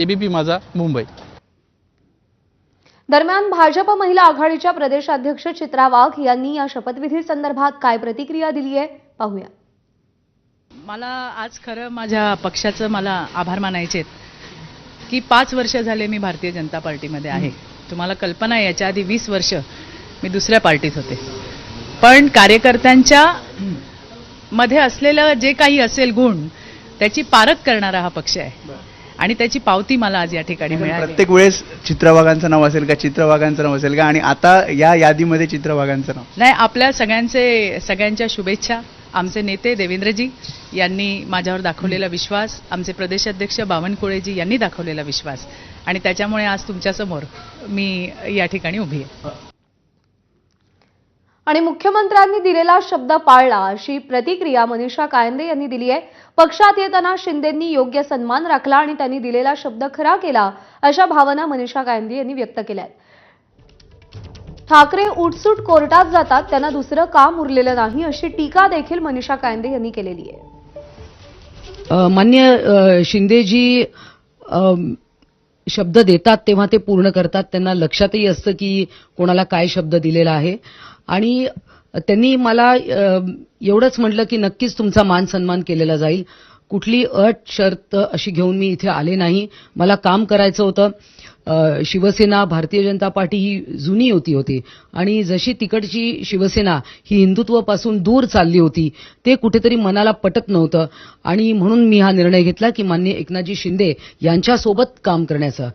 ABP माझा मुंबई। दरम्यान भाजप महिला आघाडीच्या प्रदेशाध्यक्ष चित्रा वाघ यांनी या शपथविधी संदर्भात काय प्रतिक्रिया दिली आहे पाहूया। मला आज खरं माझ्या पक्षाचं मला आभार मानायचे की 5 वर्ष झाले मी भारतीय जनता पार्टीमध्ये आहे। तुम्हाला कल्पना आहे याच्या आधी 20 वर्ष मी दुसऱ्या पार्टीत होते, पण कार्यकर्त्यांच्या मध्ये असलेलं जे काही असेल गुण त्याची पारख करणारा हा पक्ष आहे आणि त्याची पावती मला आज या ठिकाणी मिळाली। प्रत्येक वेळेस चित्रवाघांचं नाव असेल का, चित्रवाघांचं नाव असेल का, आणि आता या यादीमध्ये चित्रवाघांचं नाव नाही। आपल्या सगळ्यांच्या शुभेच्छा। आमचे नेते देवेंद्रजी यांनी माझ्यावर दाखवलेला विश्वास, आमचे प्रदेशाध्यक्ष बावनकुळेजी यांनी दाखवलेला विश्वास, आणि त्याच्यामुळे आज तुमच्या समोर मी या ठिकाणी उभी आहे। आणि मुख्यमंत्र्यांनी दिलेला शब्द पाळला अशी प्रतिक्रिया मनीषा कायंदे यांनी दिली आहे। पक्षात येताना शिंदेंनी योग्य सन्मान राखला आणि त्यांनी दिलेला शब्द खरा केला अशा भावना मनीषा कायंदे यांनी व्यक्त केल्या आहेत। ठाकरे उठसूट कोर्टात जातात, त्यांना दुसरं काम उरलेलं नाही अशी टीका देखील मनीषा कायंदे यांनी केलेली आहे। मान्य शिंदेजी शब्द देतात तेव्हा ते पूर्ण करतात। त्यांना लक्षातही असतं की कोणाला काय शब्द दिलेला आहे, आणि त्यांनी मला एवढंच म्हटलं की नक्कीच तुमचा मान सन्मान केलेला जाईल। कुठली अट शर्त अशी घेऊन मी इथे आले नाही। मला काम करायचं होतं। शिवसेना भारतीय जनता पार्टी ही जुनी होती आणि जशी तिकडची शिवसेना ही हिंदुत्वापासून दूर चालली होती ते कुठेतरी मनाला पटत नव्हतं, आणि म्हणून मी हा निर्णय घेतला की माननीय एकनाथजी शिंदे यांच्यासोबत काम करण्याचा।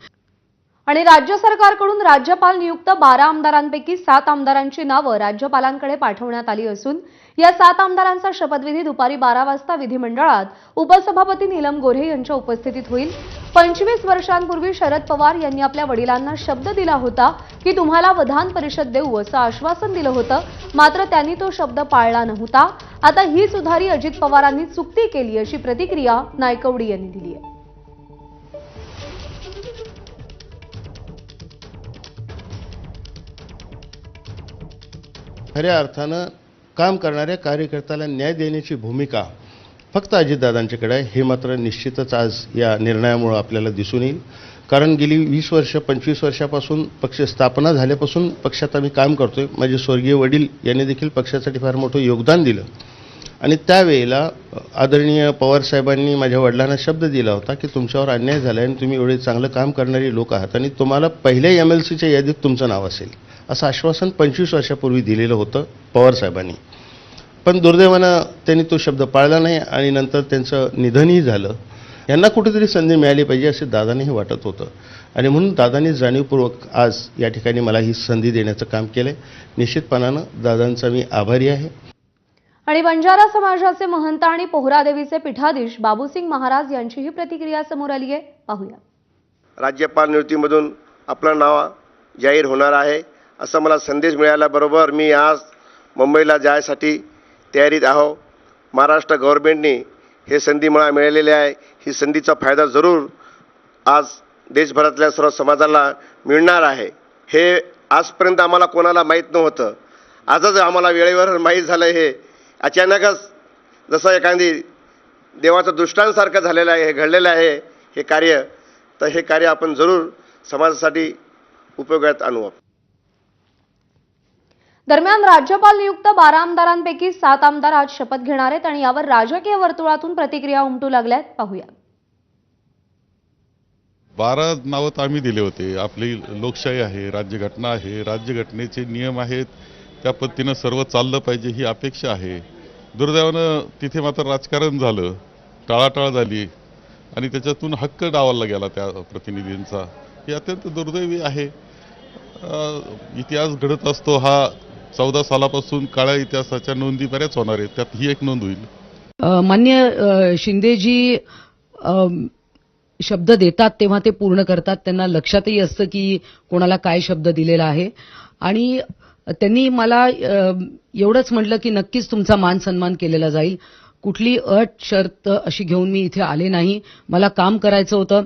आणि राज्य सरकारकडून राज्यपाल नियुक्त 12 आमदारांपैकी 7 आमदारांची नावं राज्यपालांकडे पाठवण्यात आली असून या 7 आमदारांचा शपथविधी दुपारी 12 वाजता विधिमंडळात उपसभापती नीलम गोऱ्हे यांच्या उपस्थितीत होईल। 25 वर्षांपूर्वी शरद पवार यांनी आपल्या वडिलांना शब्द दिला होता की तुम्हाला विधान परिषद देऊ असं आश्वासन दिलं होतं, मात्र त्यांनी तो शब्द पाळला नव्हता। आता ही सुधारी अजित पवारांनी चुकती केली अशी प्रतिक्रिया नायकवडी यांनी दिली आहे। खऱ्या अर्थानं काम करणाऱ्या कार्यकर्त्याला न्याय देण्याची भूमिका फक्त अजितदादांच्याकडे आहे, हे मात्र निश्चितच आज या निर्णयामुळे आपल्याला दिसून येईल। कारण गेली 20 वर्ष 25 वर्षापासून पक्ष स्थापना झाल्यापासून पक्षात आम्ही काम करतोय। माझे स्वर्गीय वडील यांनी देखील पक्षासाठी फार मोठं योगदान दिलं, आणि त्यावेळेला आदरणीय पवार साहेबांनी माझ्या वडिलांना शब्द दिला होता की तुमच्यावर अन्याय झाला आणि तुम्ही एवढे चांगलं काम करणारी लोक आहात आणि तुम्हाला पहिल्या MLCच्या यादीत तुमचं नाव असेल, असं आश्वासन 25 वर्षापूर्वी दिलेलं होतं पवार साहेबांनी। पण दुर्दैवानं त्यांनी तो शब्द पाळला नाही आणि नंतर त्यांचं निधनही झालं। यांना कुठेतरी संधी मिळाली पाहिजे असे दादांनीही वाटत होतं, आणि म्हणून दादांनी जाणीवपूर्वक आज या ठिकाणी मला ही संधी देण्याचं काम केलंय। निश्चितपणानं दादांचा मी आभारी आहे। आणि बंजारा समाजाचे महंत आणि पोहरादेवीचे पीठाधीश बाबूसिंग महाराज यांचीही प्रतिक्रिया समोर आली आहे, पाहूया। राज्यपाल नियुक्तीमधून आपलं नाव जाहीर होणार आहे असं मला संदेश मिळाल्याबरोबर मी आज मुंबईला जायसाठी तयारीत आहो। महाराष्ट्र गव्हर्नमेंटने हे संधी मला मिळालेली आहे। ही संधीचा फायदा जरूर आज देशभरातल्या सर्व समाजाला मिळणार आहे। हे आजपर्यंत आम्हाला कोणाला माहीत नव्हतं, आजच आम्हाला वेळेवर माहीत झालं। हे अचानकच जसं एखादी देवाचं दृष्टांतसारखं झालेलं आहे, हे घडलेलं आहे हे कार्य। तर हे कार्य आपण जरूर समाजासाठी उपयोगात आणू। दरम्यान राज्यपाल नियुक्त 12 आमदारांपैकी 7 आमदार आज शपथ घेणार आहेत आणि यावर राजकीय वर्तुळातून प्रतिक्रिया उमटू लागल्यात, पाहूया। 12 नावं तर आम्ही दिले होते। आपली लोकशाही आहे, राज्यघटना आहे, राज्यघटनेचे नियम आहेत, त्या पद्धतीनं सर्व चाललं पाहिजे ही अपेक्षा आहे। दुर्दैवानं तिथे मात्र राजकारण झालं, टाळाटाळ झाली आणि त्याच्यातून हक्क डावलला गेला त्या प्रतिनिधींचा। हे अत्यंत दुर्दैवी आहे। इतिहास घडत असतो हा 14 सालापासून काळ्या इतिहासाच्या नोंदी बऱ्याच होणार आहेत, त्यात ही एक नोंद होईल। मान्य शिंदेजी शब्द देतात तेव्हा ते पूर्ण करतात। त्यांना लक्षातही असतं की कोणाला काय शब्द दिलेला आहे, आणि त्यांनी मला एवढंच म्हटलं की नक्कीच तुमचा मान सन्मान केलेला जाईल। कुठली अट शर्त अशी घेऊन मी इथे आले नाही। मला काम करायचं होतं।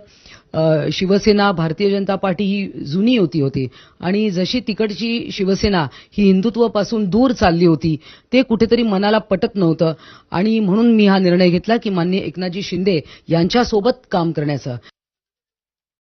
शिवसेना भारतीय जनता पार्टी ही जुनी होती आणि जशी तिकडची शिवसेना ही हिंदुत्वापासून दूर चालली होती ते कुठेतरी मनाला पटत नव्हतं, आणि म्हणून मी हा निर्णय घेतला की माननीय एकनाथजी शिंदे यांच्यासोबत काम करण्याचा।